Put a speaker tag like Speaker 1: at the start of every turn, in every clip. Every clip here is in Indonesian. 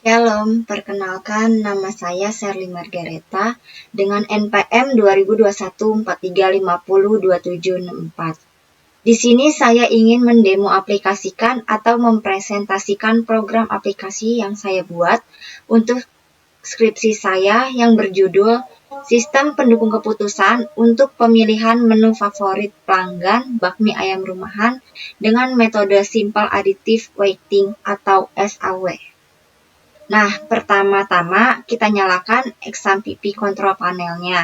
Speaker 1: Shalom, perkenalkan nama saya Sherly Margareta dengan NPM 202143502764. Di sini saya ingin mendemo aplikasikan atau mempresentasikan program aplikasi yang saya buat untuk skripsi saya yang berjudul Sistem Pendukung Keputusan untuk Pemilihan Menu Favorit Pelanggan Bakmi Ayam Rumahan dengan metode Simple Additive Weighting atau SAW. Nah, pertama-tama kita nyalakan XAMPP control panelnya.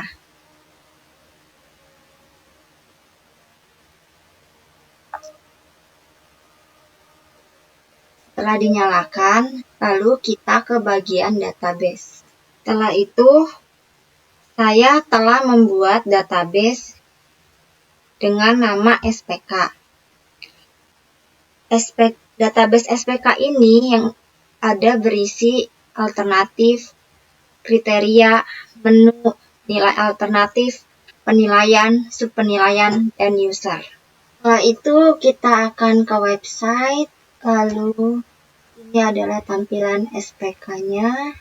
Speaker 1: Setelah dinyalakan, lalu kita ke bagian database. Setelah itu, saya telah membuat database dengan nama SPK. Database SPK ini yang ada berisi alternatif, kriteria, menu, nilai alternatif, penilaian, subpenilaian, dan user. Setelah itu kita akan ke website, lalu ini adalah tampilan SPK-nya.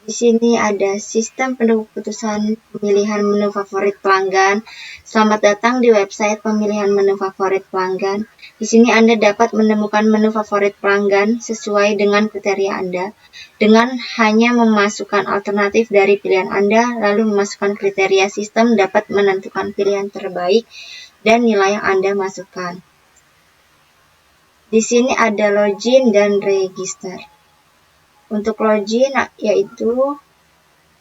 Speaker 1: Di sini ada sistem pendukung keputusan pemilihan menu favorit pelanggan. Selamat datang di website pemilihan menu favorit pelanggan. Di sini Anda dapat menemukan menu favorit pelanggan sesuai dengan kriteria Anda, dengan hanya memasukkan alternatif dari pilihan Anda, lalu memasukkan kriteria sistem dapat menentukan pilihan terbaik dan nilai yang Anda masukkan. Di sini ada login dan register. Untuk login yaitu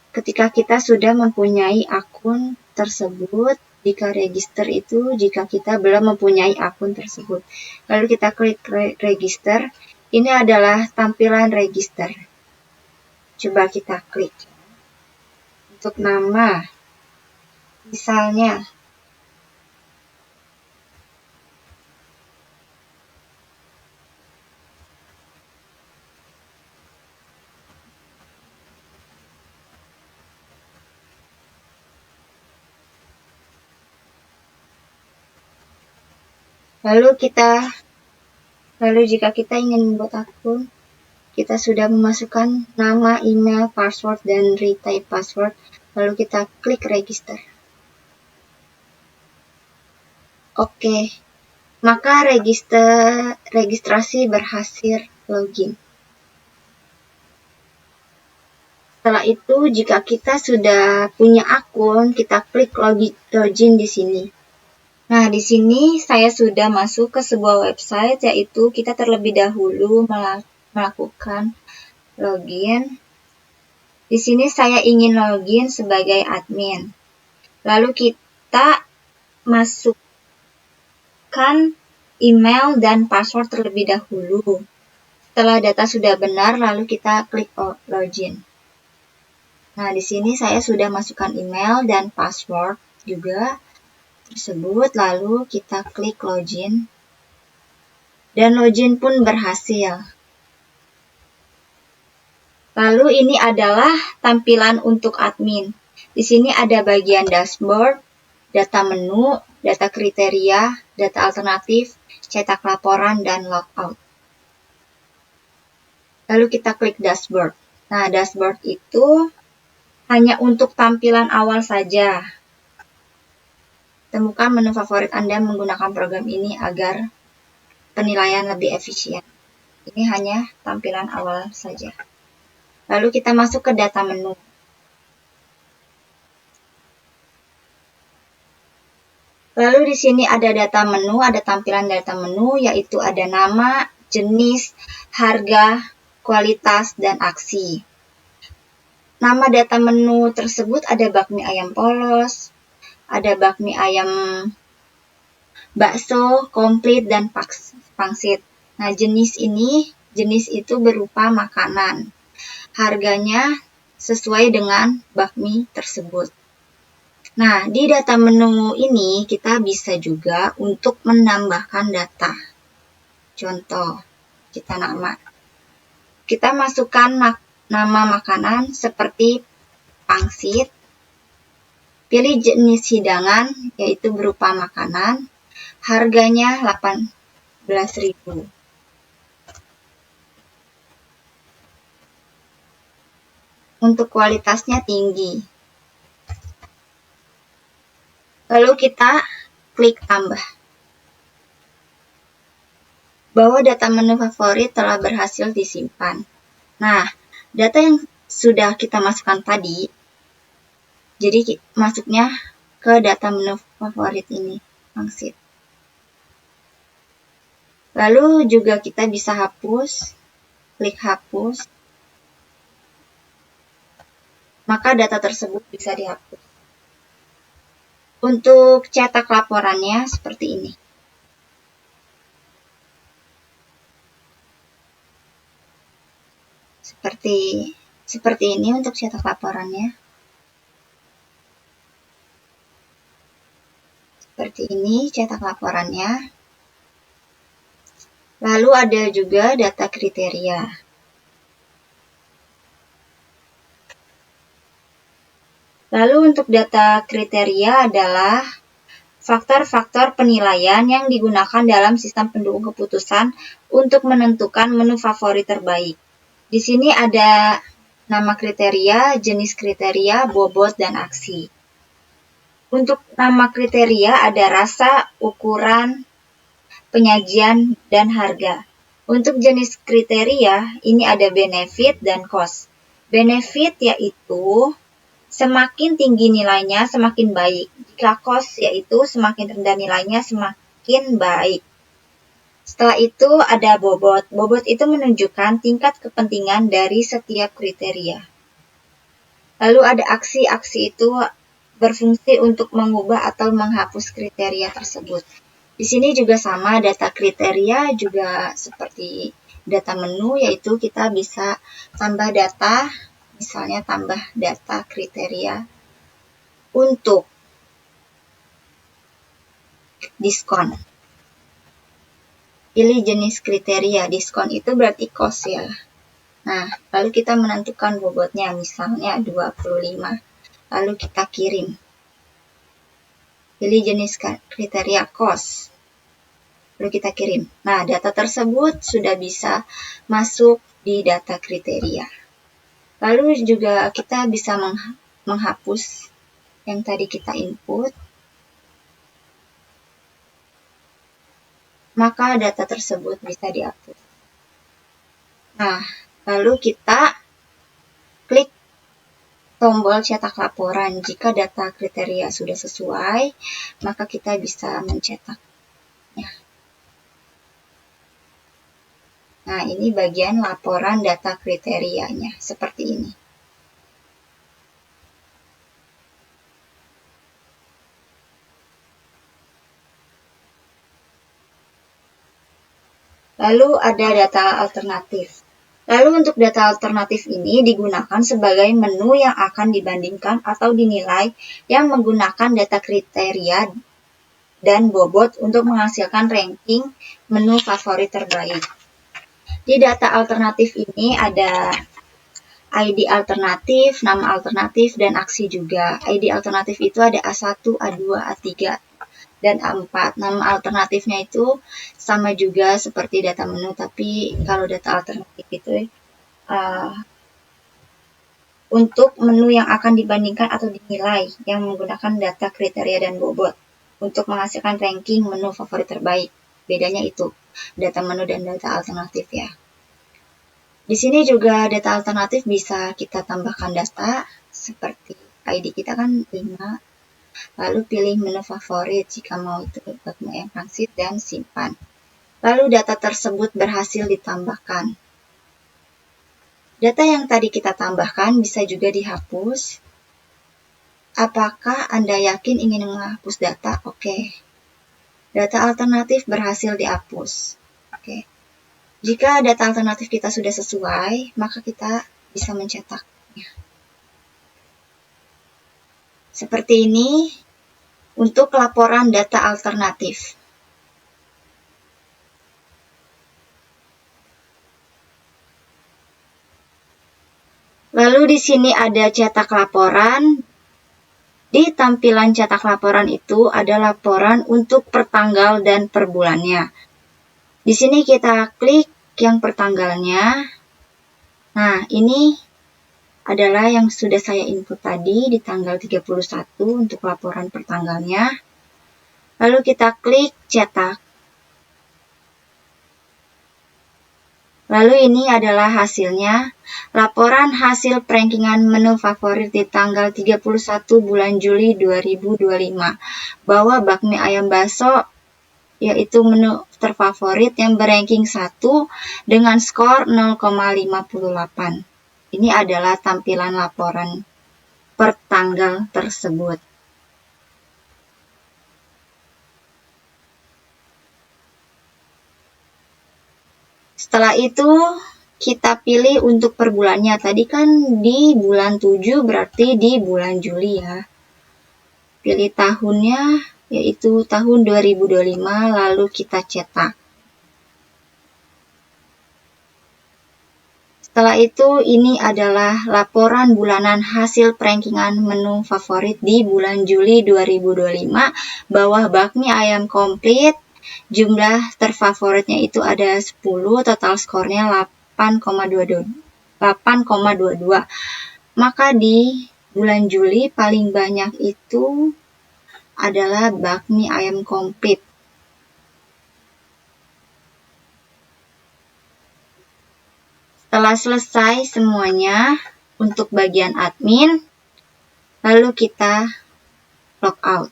Speaker 1: ketika kita sudah mempunyai akun tersebut, jika register itu jika kita belum mempunyai akun tersebut. Lalu kita klik register. Ini adalah tampilan register. Coba kita klik. Untuk nama, misalnya Lalu jika kita ingin membuat akun, kita sudah memasukkan nama, email, password, dan retype password. Lalu kita klik register. Oke, maka registrasi berhasil login. Setelah itu, jika kita sudah punya akun, kita klik login di sini. Nah, di sini saya sudah masuk ke sebuah website, yaitu kita terlebih dahulu melakukan login. Di sini saya ingin login sebagai admin. Lalu kita masukkan email dan password terlebih dahulu. Setelah data sudah benar, lalu kita klik login. Nah, di sini saya sudah masukkan email dan password juga tersebut, lalu kita klik login. Dan login pun berhasil. Lalu ini adalah tampilan untuk admin. Di sini ada bagian dashboard, data menu, data kriteria, data alternatif, cetak laporan, dan logout. Lalu kita klik dashboard. Nah, dashboard itu hanya untuk tampilan awal saja. Temukan menu favorit Anda menggunakan program ini agar penilaian lebih efisien. Ini hanya tampilan awal saja. Lalu kita masuk ke data menu. Lalu di sini ada data menu, ada tampilan data menu, yaitu ada nama, jenis, harga, kualitas, dan aksi. Nama data menu tersebut ada bakmi ayam polos, ada bakmi ayam bakso, komplit, dan pangsit. Nah, jenis itu berupa makanan. Harganya sesuai dengan bakmi tersebut. Nah, di data menu ini kita bisa juga untuk menambahkan data. Contoh, kita masukkan nama makanan seperti pangsit. Pilih jenis hidangan, yaitu berupa makanan. Harganya 18.000. untuk kualitasnya tinggi. Lalu kita klik tambah. Bahwa data menu favorit telah berhasil disimpan. Nah, data yang sudah kita masukkan tadi, jadi masuknya ke data menu favorit ini, pangsit. Lalu juga kita bisa hapus, klik hapus, maka data tersebut bisa dihapus. Untuk cetak laporannya seperti ini. Seperti ini untuk cetak laporannya. Seperti ini cetak laporannya. Lalu ada juga data kriteria. Lalu untuk data kriteria adalah faktor-faktor penilaian yang digunakan dalam sistem pendukung keputusan untuk menentukan menu favorit terbaik. Di sini ada nama kriteria, jenis kriteria, bobot, dan aksi. Untuk nama kriteria ada rasa, ukuran, penyajian, dan harga. Untuk jenis kriteria, ini ada benefit dan cost. Benefit yaitu semakin tinggi nilainya semakin baik. Jika cost yaitu semakin rendah nilainya semakin baik. Setelah itu ada bobot. Bobot itu menunjukkan tingkat kepentingan dari setiap kriteria. Lalu ada aksi. Aksi itu berfungsi untuk mengubah atau menghapus kriteria tersebut. Di sini juga sama, data kriteria juga seperti data menu, yaitu kita bisa tambah data, misalnya tambah data kriteria untuk diskon. Pilih jenis kriteria, diskon itu berarti cost ya. Nah, lalu kita menentukan bobotnya, misalnya 25. Lalu kita kirim. Pilih jenis kriteria cost. Lalu kita kirim. Nah, data tersebut sudah bisa masuk di data kriteria. Lalu juga kita bisa menghapus yang tadi kita input. Maka data tersebut bisa dihapus. Nah, lalu kita klik tombol cetak laporan. Jika data kriteria sudah sesuai, maka kita bisa mencetaknya. Nah, ini bagian laporan data kriterianya, seperti ini. Lalu ada data alternatif. Lalu untuk data alternatif ini digunakan sebagai menu yang akan dibandingkan atau dinilai yang menggunakan data kriteria dan bobot untuk menghasilkan ranking menu favorit terbaik. Di data alternatif ini ada ID alternatif, nama alternatif, dan aksi juga. ID alternatif itu ada A1, A2, A3, dan A4. Nama alternatifnya itu sama juga seperti data menu, tapi kalau data alternatif itu untuk menu yang akan dibandingkan atau dinilai yang menggunakan data kriteria dan bobot untuk menghasilkan ranking menu favorit terbaik. Bedanya itu, data menu dan data alternatif ya. Di sini juga data alternatif bisa kita tambahkan data seperti ID kita kan 5. Lalu pilih menu favorit jika mau itu menu yang transit dan simpan. Lalu data tersebut berhasil ditambahkan. Data yang tadi kita tambahkan bisa juga dihapus. Apakah Anda yakin ingin menghapus data? Oke. Data alternatif berhasil dihapus. Oke. Jika data alternatif kita sudah sesuai, maka kita bisa mencetaknya. Seperti ini untuk laporan data alternatif. Lalu di sini ada cetak laporan. Di tampilan cetak laporan itu ada laporan untuk per tanggal dan per bulannya. Di sini kita klik yang per tanggalnya. Nah, ini adalah yang sudah saya input tadi di tanggal 31 untuk laporan per tanggalnya. Lalu kita klik cetak. Lalu ini adalah hasilnya, laporan hasil perankingan menu favorit di tanggal 31 bulan Juli 2025, bahwa bakmi ayam bakso yaitu menu terfavorit yang beranking 1 dengan skor 0,58. Ini adalah tampilan laporan per tanggal tersebut. Setelah itu, kita pilih untuk per bulannya. Tadi kan di bulan 7, berarti di bulan Juli ya. Pilih tahunnya, yaitu tahun 2025, lalu kita cetak. Setelah itu, ini adalah laporan bulanan hasil perankingan menu favorit di bulan Juli 2025, bahwa bakmi ayam komplit, jumlah terfavoritnya itu ada 10, total skornya 8,22. Maka di bulan Juli paling banyak itu adalah bakmi ayam komplit. Setelah selesai semuanya untuk bagian admin, lalu kita logout.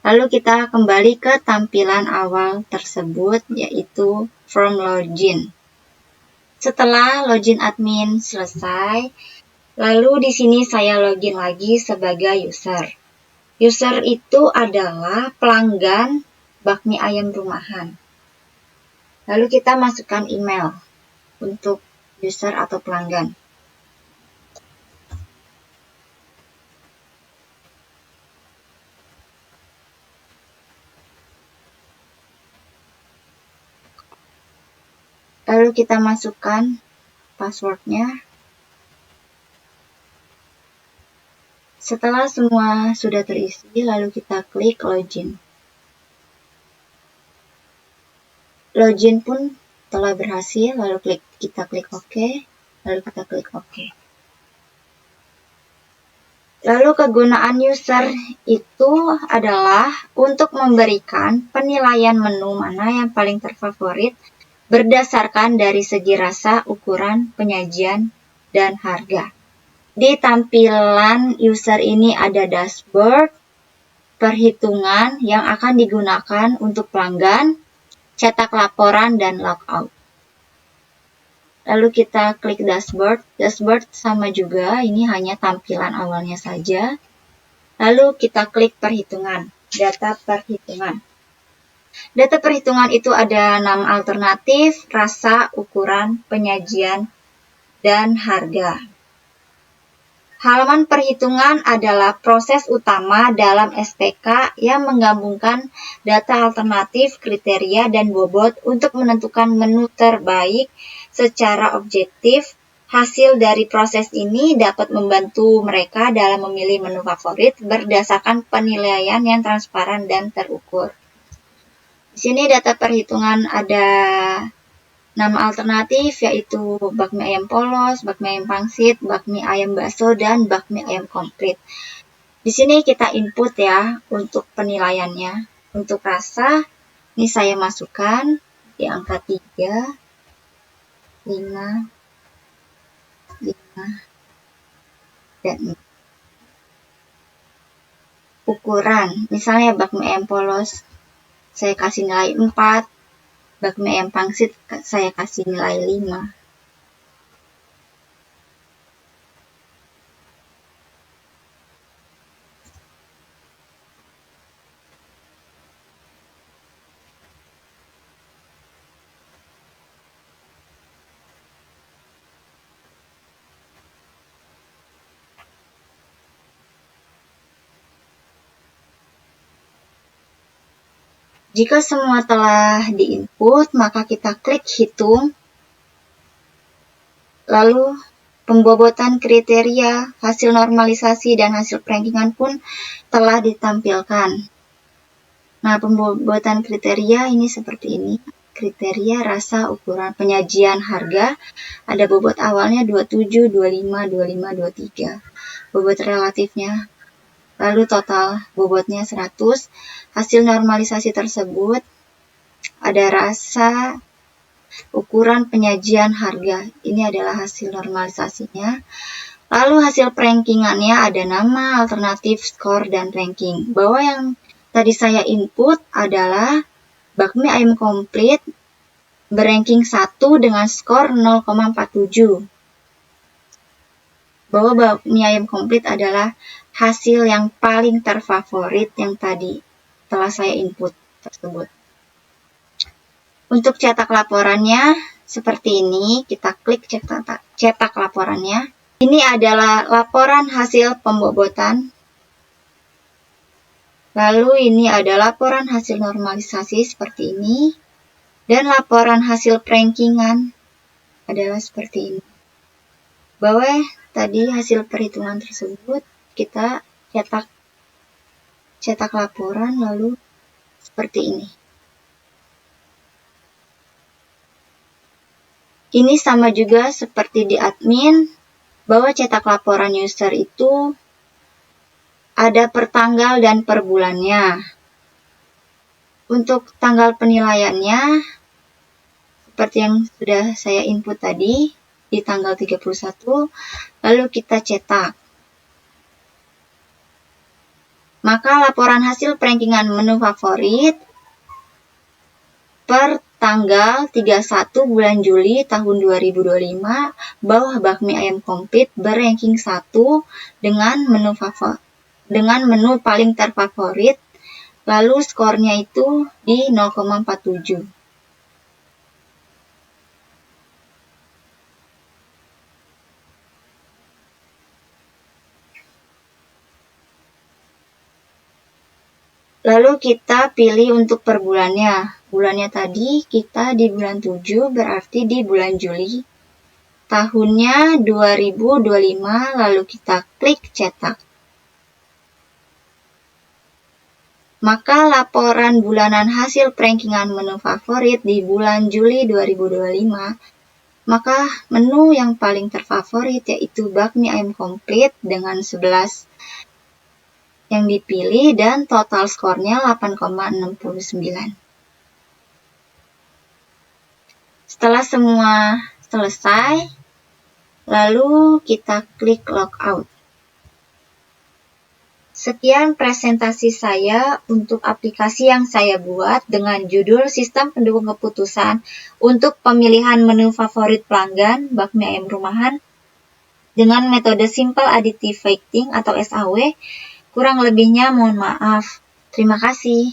Speaker 1: Lalu kita kembali ke tampilan awal tersebut, yaitu form login. Setelah login admin selesai, lalu di sini saya login lagi sebagai user. User itu adalah pelanggan bakmi ayam rumahan. Lalu kita masukkan email untuk user atau pelanggan. Lalu kita masukkan passwordnya. Setelah semua sudah terisi, lalu kita klik login. Login pun telah berhasil, lalu kita klik OK, lalu kita klik OK. Lalu kegunaan user itu adalah untuk memberikan penilaian menu mana yang paling terfavorit berdasarkan dari segi rasa, ukuran, penyajian, dan harga. Di tampilan user ini ada dashboard, perhitungan yang akan digunakan untuk pelanggan, cetak laporan, dan logout. Lalu kita klik dashboard. Dashboard sama juga, ini hanya tampilan awalnya saja. Lalu kita klik perhitungan, data perhitungan. Data perhitungan itu ada 6 alternatif, rasa, ukuran, penyajian, dan harga. Halaman perhitungan adalah proses utama dalam SPK yang menggabungkan data alternatif, kriteria, dan bobot untuk menentukan menu terbaik secara objektif. Hasil dari proses ini dapat membantu mereka dalam memilih menu favorit berdasarkan penilaian yang transparan dan terukur. Di sini data perhitungan ada 6 alternatif, yaitu bakmi ayam polos, bakmi ayam pangsit, bakmi ayam bakso, dan bakmi ayam komplit. Di sini kita input ya untuk penilaiannya. Untuk rasa, ini saya masukkan di angka 3, 5, dan 6. Ukuran, misalnya bakmi ayam polos, saya kasih nilai 4, bakmi ayam pangsit saya kasih nilai 5. Jika semua telah diinput, maka kita klik hitung. Lalu pembobotan kriteria, hasil normalisasi, dan hasil perankingan pun telah ditampilkan. Nah, pembobotan kriteria ini seperti ini. kriteria, rasa, ukuran, penyajian, harga. Ada bobot awalnya 27, 25, 25, 23. Bobot relatifnya. Lalu total bobotnya 100. Hasil normalisasi tersebut ada rasa, ukuran, penyajian, harga. Ini adalah hasil normalisasinya. Lalu hasil rankingannya ada nama, alternatif, skor, dan ranking. Bahwa yang tadi saya input adalah bakmi ayam komplit beranking 1 dengan skor 0,47. Bahwa bakmi ayam komplit adalah hasil yang paling terfavorit yang tadi telah saya input tersebut. Untuk cetak laporannya seperti ini, kita klik cetak laporannya. Ini adalah laporan hasil pembobotan. Lalu ini ada laporan hasil normalisasi seperti ini. Dan laporan hasil rankingan adalah seperti ini. Bahwa tadi hasil perhitungan tersebut kita cetak laporan lalu seperti ini. Ini sama juga seperti di admin, bahwa cetak laporan user itu ada per tanggal dan per bulannya. Untuk tanggal penilaiannya, seperti yang sudah saya input tadi, di tanggal 31, lalu kita cetak. Maka laporan hasil rankingan menu favorit per tanggal 31 bulan Juli tahun 2025, bahwa bakmi ayam komplit beranking 1 dengan menu paling terfavorit, lalu skornya itu di 0,47. Lalu kita pilih untuk per bulannya. Bulannya tadi kita di bulan 7, berarti di bulan Juli. Tahunnya 2025, lalu kita klik cetak. Maka laporan bulanan hasil rankingan menu favorit di bulan Juli 2025, maka menu yang paling terfavorit yaitu bakmi ayam komplit dengan 11 yang dipilih dan total skornya 8,69. Setelah semua selesai, lalu kita klik logout. Sekian presentasi saya untuk aplikasi yang saya buat dengan judul Sistem Pendukung Keputusan untuk Pemilihan Menu Favorit Pelanggan Bakmi Ayam Rumahan dengan metode Simple Additive Weighting atau SAW. Kurang lebihnya mohon maaf. Terima kasih.